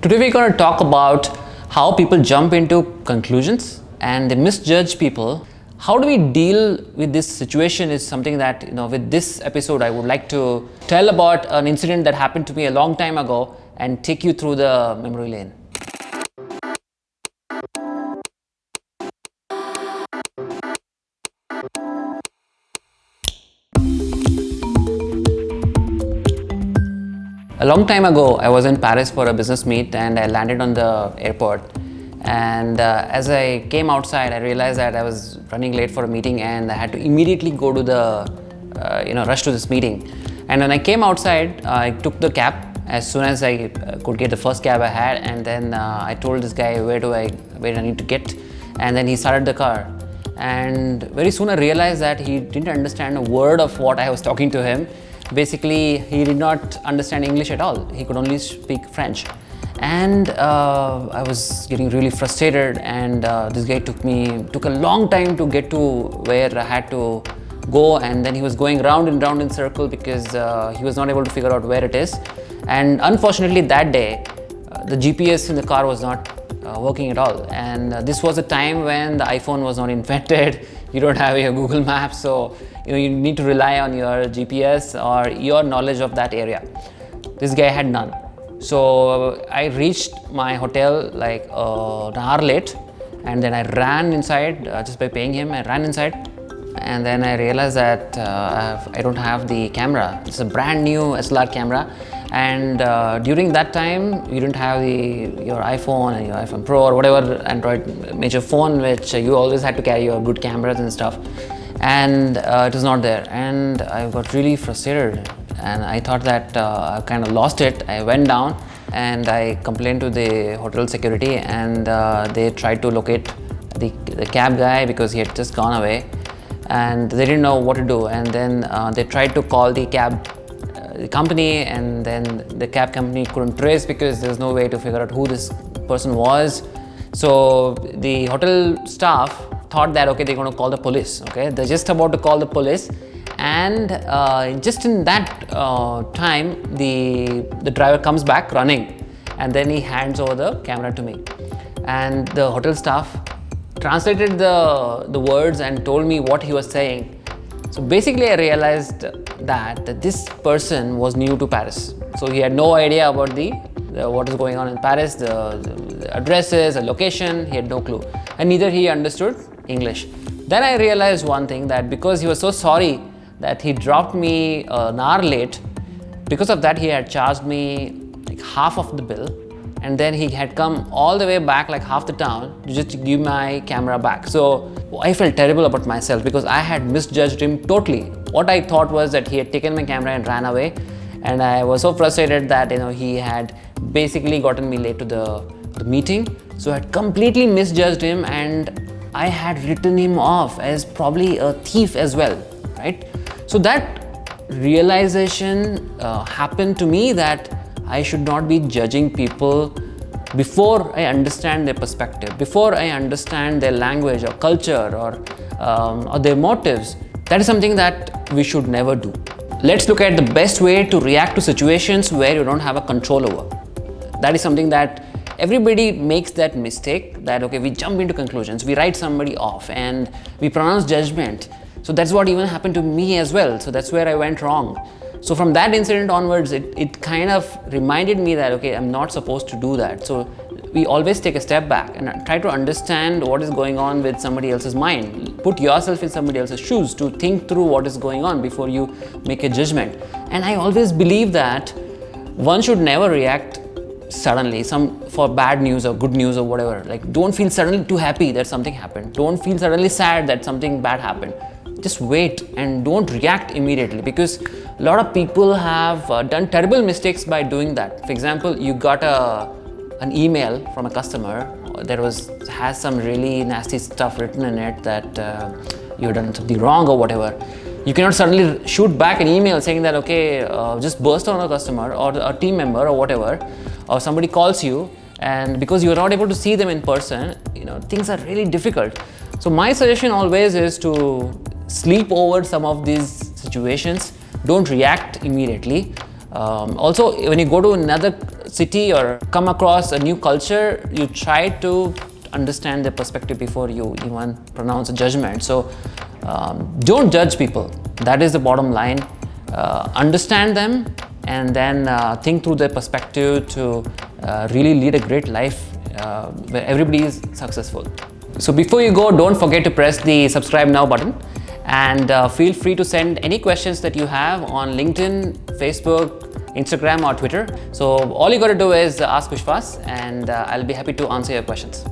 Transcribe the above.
Today we're going to talk about how people jump into conclusions and they misjudge people. How do we deal with this situation is something that, with this episode I would like to tell about an incident that happened to me a long time ago and take you through the memory lane. A long time ago, I was in Paris for a business meet and I landed on the airport. And as I came outside, I realized that I was running late for a meeting and I had to immediately go to the, rush to this meeting. And when I came outside, I took the cab as soon as I could get the first cab I had. And then I told this guy where I need to get. And then he started the car. And very soon I realized that he didn't understand a word of what I was talking to him. Basically, he did not understand English at all. He could only speak French. And I was getting really frustrated, and this guy took a long time to get to where I had to go, and then he was going round and round in circle because he was not able to figure out where it is. And unfortunately that day, the GPS in the car was not working at all. And this was a time when the iPhone was not invented. You don't have your Google Maps, so you need to rely on your GPS or your knowledge of that area. This guy had none. So I reached my hotel like an hour late, and then I ran inside just by paying him. I ran inside, and then I realized that I don't have the camera. It's a brand new SLR camera, and during that time you didn't have your iPhone and your iPhone Pro or whatever Android major phone, which you always had to carry your good cameras and stuff, and it was not there. And I got really frustrated, and I thought that I kind of lost it. I went down and I complained to the hotel security, and they tried to locate the cab guy because he had just gone away, and they didn't know what to do. And then they tried to call the cab company, and then the cab company couldn't trace because there's no way to figure out who this person was. So the hotel staff thought that they're going to call the police. They're just about to call the police, and just in that time the driver comes back running, and then he hands over the camera to me, and the hotel staff translated the words and told me what he was saying. So basically I realized that this person was new to Paris, so he had no idea about what is going on in Paris, the addresses, the location. He had no clue, and neither he understood English. Then I realized one thing, that because he was so sorry that he dropped me an hour late, because of that he had charged me like half of the bill, and then he had come all the way back like half the town to just give my camera back. So I felt terrible about myself because I had misjudged him totally. What I thought was that he had taken my camera and ran away, and I was so frustrated that he had basically gotten me late to the meeting. So I had completely misjudged him, and I had written him off as probably a thief as well, right? So that realization happened to me, that I should not be judging people before I understand their perspective, before I understand their language or culture or their motives. That is something that we should never do. Let's look at the best way to react to situations where you don't have a control over. That is something that everybody makes that mistake, that we jump into conclusions, we write somebody off, and we pronounce judgment. So that's what even happened to me as well. So that's where I went wrong. So from that incident onwards, it kind of reminded me that I'm not supposed to do that. So we always take a step back and try to understand what is going on with somebody else's mind. Put yourself in somebody else's shoes to think through what is going on before you make a judgment. And I always believe that one should never react suddenly for bad news or good news or whatever. Don't feel suddenly too happy that something happened. Don't feel suddenly sad that something bad happened. Just wait and don't react immediately, because a lot of people have done terrible mistakes by doing that. For example, you got an email from a customer that has some really nasty stuff written in it, that you've done something wrong or whatever. You cannot suddenly shoot back an email saying that just burst on a customer or a team member or whatever, or somebody calls you, and because you're not able to see them in person, things are really difficult. So my suggestion always is to sleep over some of these situations. Don't react immediately. Also, when you go to another city or come across a new culture, you try to understand their perspective before you even pronounce a judgment. So don't judge people. That is the bottom line. Understand them and then think through their perspective to really lead a great life where everybody is successful. So before you go, don't forget to press the subscribe now button, and feel free to send any questions that you have on LinkedIn, Facebook, Instagram or Twitter. So all you got to do is ask Vishwas, and I'll be happy to answer your questions.